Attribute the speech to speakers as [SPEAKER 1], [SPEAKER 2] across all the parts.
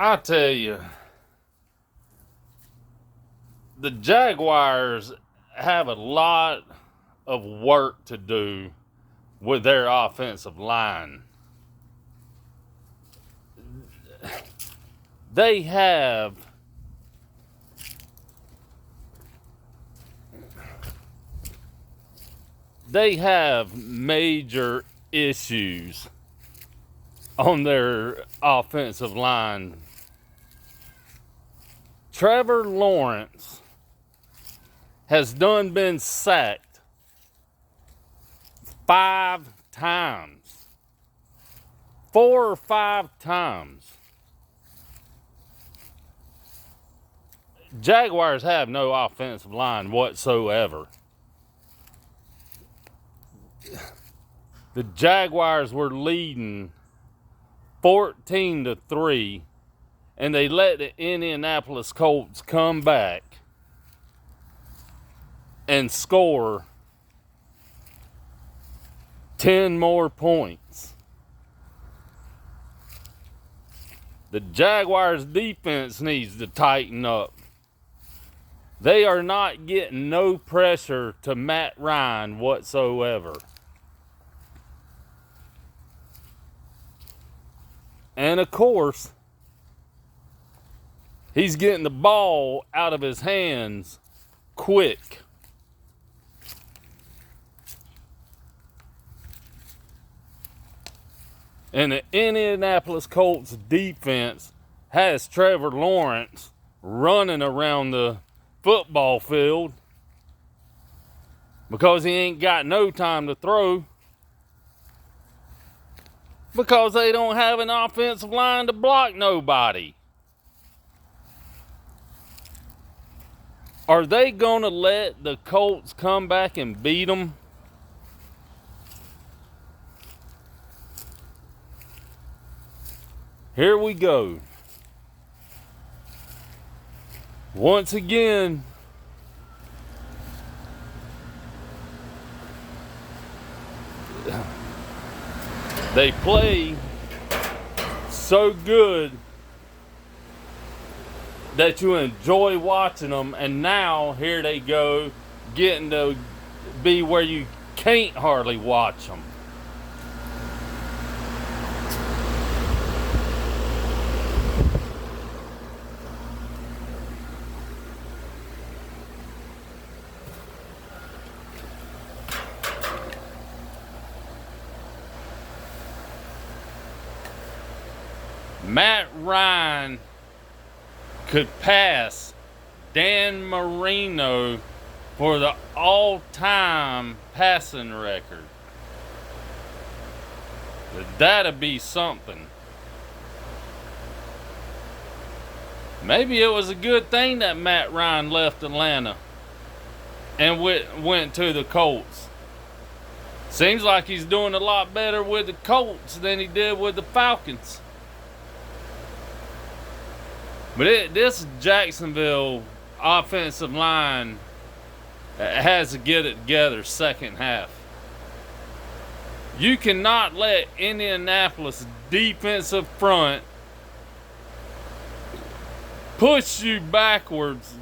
[SPEAKER 1] I tell you, the Jaguars have a lot of work to do with their offensive line. They have major issues on their offensive line. Trevor Lawrence has been sacked 5 times. 4 or 5 times. Jaguars have no offensive line whatsoever. The Jaguars were leading 14-3, and they let the Indianapolis Colts come back and score 10 more points. The Jaguars' defense needs to tighten up. They are not getting no pressure to Matt Ryan whatsoever. And of course, he's getting the ball out of his hands quick. And the Indianapolis Colts defense has Trevor Lawrence running around the football field because he ain't got no time to throw, because they don't have an offensive line to block nobody. Are they going to let the Colts come back and beat them? Here we go. Once again, they play so good that you enjoy watching them, and now here they go, getting to be where you can't hardly watch them. Matt Ryan could pass Dan Marino for the all-time passing record. That'd be something. Maybe it was a good thing that Matt Ryan left Atlanta and went to the Colts. Seems like he's doing a lot better with the Colts than he did with the Falcons. But this Jacksonville offensive line has to get it together second half. You cannot let Indianapolis defensive front push you backwards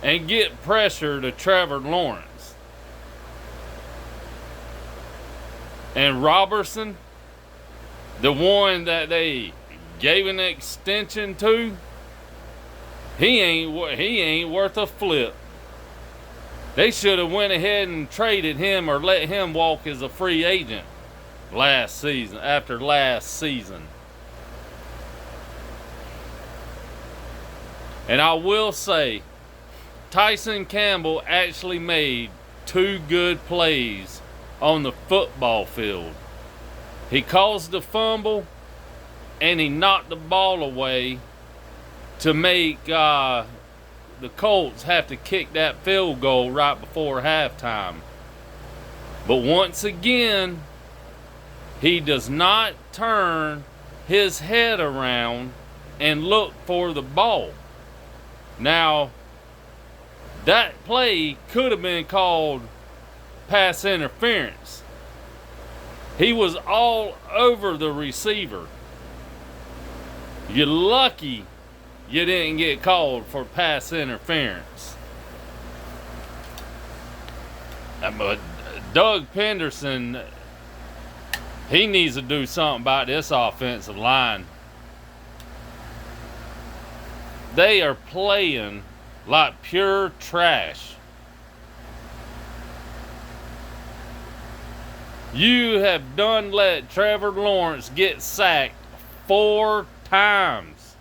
[SPEAKER 1] and get pressure to Trevor Lawrence. And Robertson, the one that they gave an extension to, he ain't worth a flip. They should have went ahead and traded him or let him walk as a free agent after last season. And I will say, Tyson Campbell actually made 2 good plays on the football field. He caused the fumble and he knocked the ball away to make the Colts have to kick that field goal right before halftime. But once again, he does not turn his head around and look for the ball. Now, that play could have been called pass interference. He was all over the receiver. You're lucky you didn't get called for pass interference. But Doug Penderson, he needs to do something about this offensive line. They are playing like pure trash. You have done let Trevor Lawrence get sacked 4 times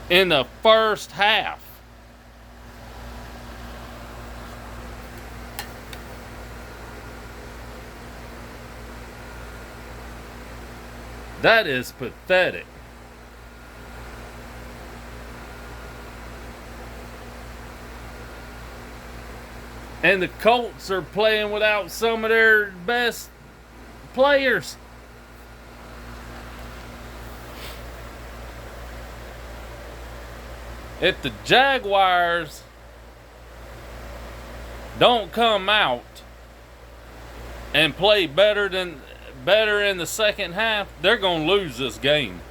[SPEAKER 1] in the first half. That is pathetic. And the Colts are playing without some of their best players. If the Jaguars don't come out and play better in the second half, they're going to lose this game.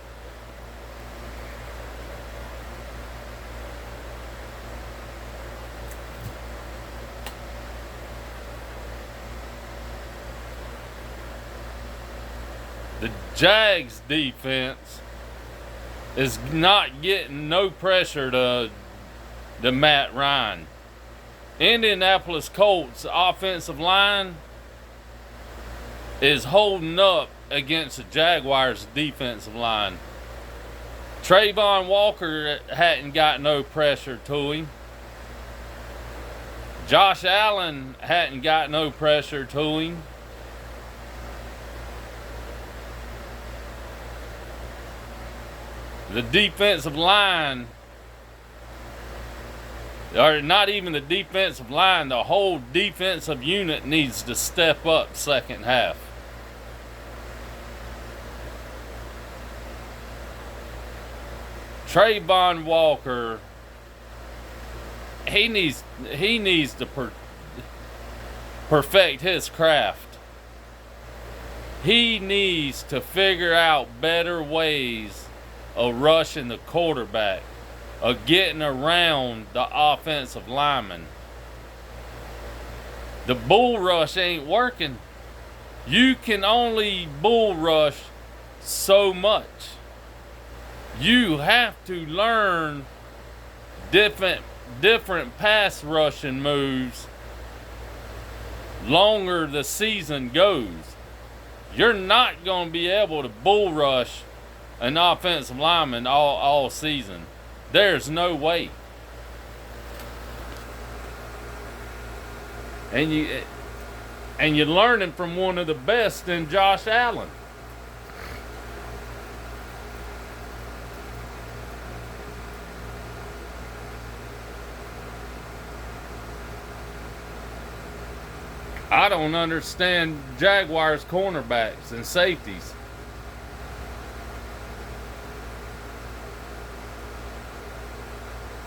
[SPEAKER 1] The Jags defense is not getting no pressure to Matt Ryan. Indianapolis Colts offensive line is holding up against the Jaguars defensive line. Trayvon Walker hadn't got no pressure to him. Josh Allen hadn't got no pressure to him. The defensive line, or not even the defensive line, the whole defensive unit needs to step up second half. Trayvon Walker, he needs to perfect his craft. He needs to figure out better ways of rushing the quarterback, of getting around the offensive lineman. The bull rush ain't working. You can only bull rush so much. You have to learn different pass rushing moves longer the season goes. You're not going to be able to bull rush an offensive lineman all season. There's no way. And you're learning from one of the best in Josh Allen. I don't understand Jaguars cornerbacks and safeties.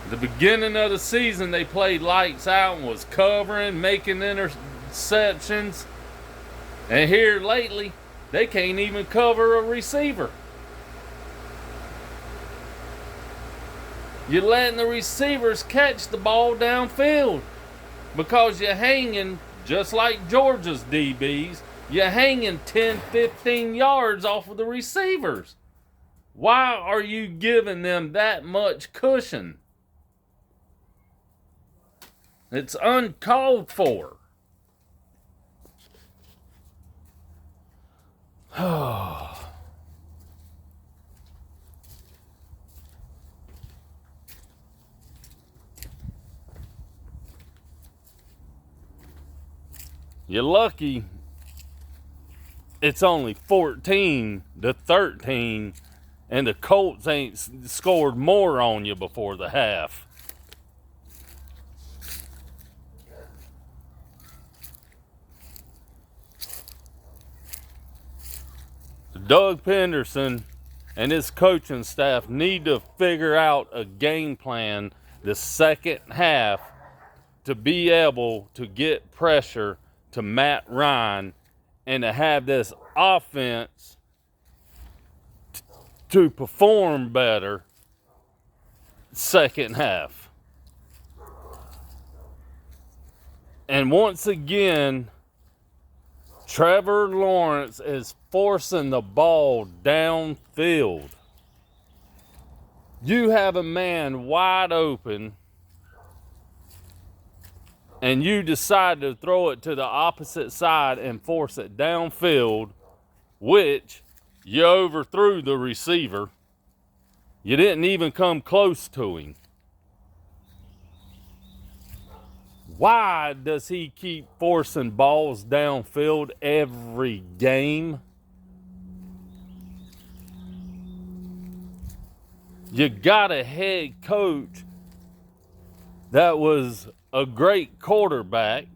[SPEAKER 1] The beginning of the season, they played lights out and was covering, making interceptions. And here lately, they can't even cover a receiver. You're letting the receivers catch the ball downfield because you're hanging, just like Georgia's DBs, you're hanging 10, 15 yards off of the receivers. Why are you giving them that much cushion? It's uncalled for. You're lucky it's only 14-13 and the Colts ain't scored more on you before the half. Doug Penderson and his coaching staff need to figure out a game plan the second half to be able to get pressure to Matt Ryan and to have this offense to perform better second half. And once again, Trevor Lawrence is forcing the ball downfield. You have a man wide open, and you decide to throw it to the opposite side and force it downfield, which you overthrew the receiver. You didn't even come close to him. Why does he keep forcing balls downfield every game? You got a head coach that was a great quarterback.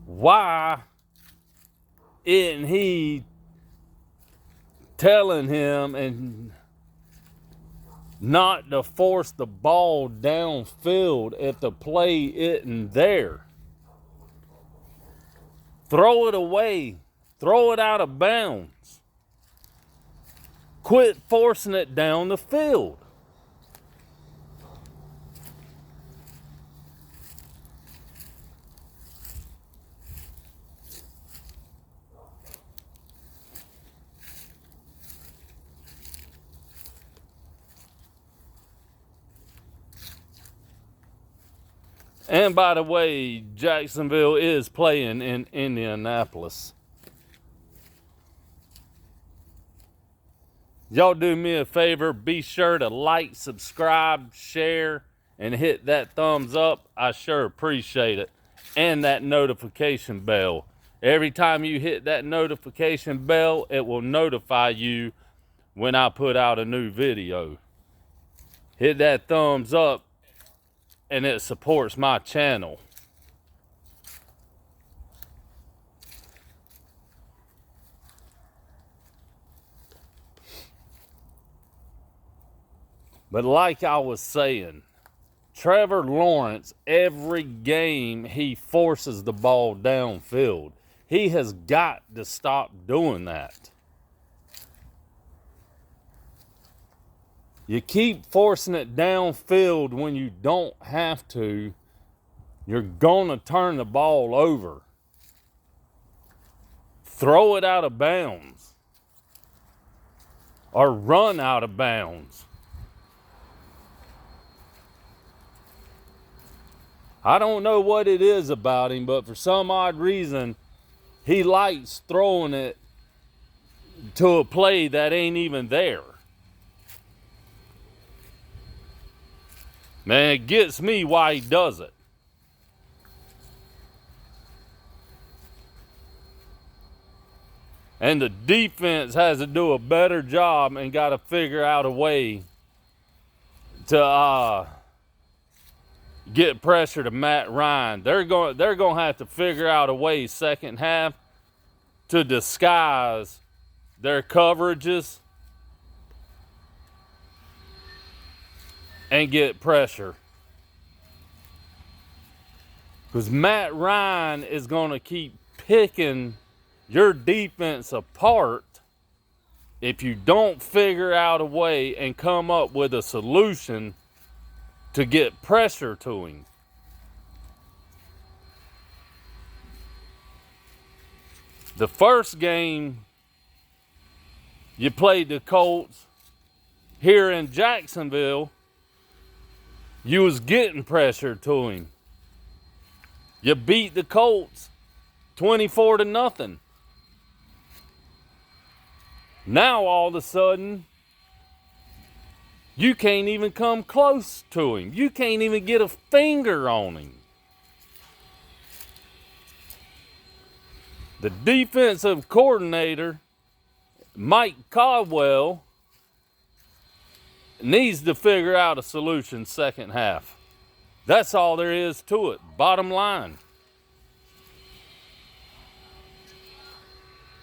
[SPEAKER 1] Why isn't he telling him and not to force the ball downfield if the play isn't there? Throw it away. Throw it out of bounds. Quit forcing it down the field. And by the way, Jacksonville is playing in Indianapolis. Y'all do me a favor, be sure to like, subscribe, share, and hit that thumbs up. I sure appreciate it. And that notification bell. Every time you hit that notification bell, it will notify you when I put out a new video. Hit that thumbs up, and it supports my channel. But like I was saying, Trevor Lawrence, every game he forces the ball downfield. He has got to stop doing that. You keep forcing it downfield when you don't have to, you're going to turn the ball over. Throw it out of bounds. Or run out of bounds. I don't know what it is about him, but for some odd reason, he likes throwing it to a play that ain't even there. Man, it gets me why he does it. And the defense has to do a better job and got to figure out a way to get pressure to Matt Ryan. They're going to have to figure out a way second half to disguise their coverages and get pressure. Because Matt Ryan is going to keep picking your defense apart if you don't figure out a way and come up with a solution to get pressure to him. The first game you played the Colts here in Jacksonville, you was getting pressure to him. You beat the Colts 24-0. Now all of a sudden, you can't even come close to him. You can't even get a finger on him. The defensive coordinator, Mike Caldwell, needs to figure out a solution second half. That's all there is to it. Bottom line.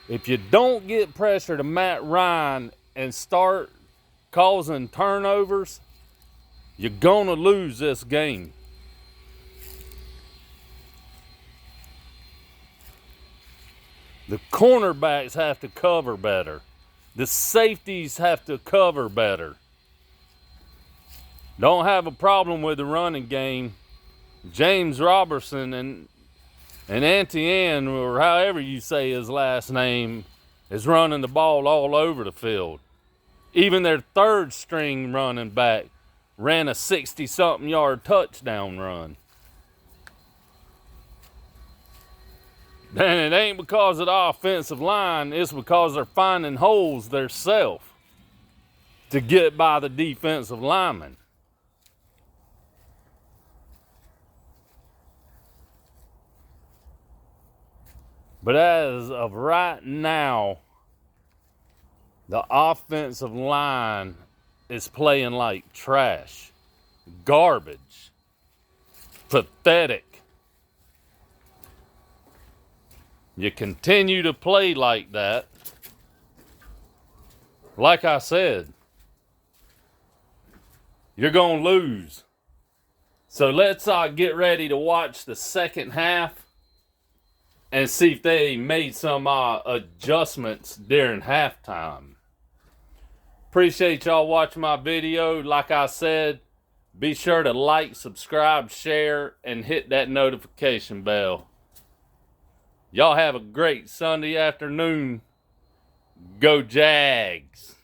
[SPEAKER 1] If you don't get pressure to Matt Ryan and start causing turnovers, you're going to lose this game. The cornerbacks have to cover better. The safeties have to cover better. Don't have a problem with the running game. James Robertson and Etienne, or however you say his last name, is running the ball all over the field. Even their third string running back ran a 60-something yard touchdown run. And it ain't because of the offensive line, it's because they're finding holes theirself to get by the defensive linemen. But as of right now, the offensive line is playing like trash, garbage, pathetic. You continue to play like that, like I said, you're going to lose. So let's get ready to watch the second half and see if they made some adjustments during halftime. Appreciate y'all watching my video. Like I said, be sure to like, subscribe, share, and hit that notification bell. Y'all have a great Sunday afternoon. Go Jags.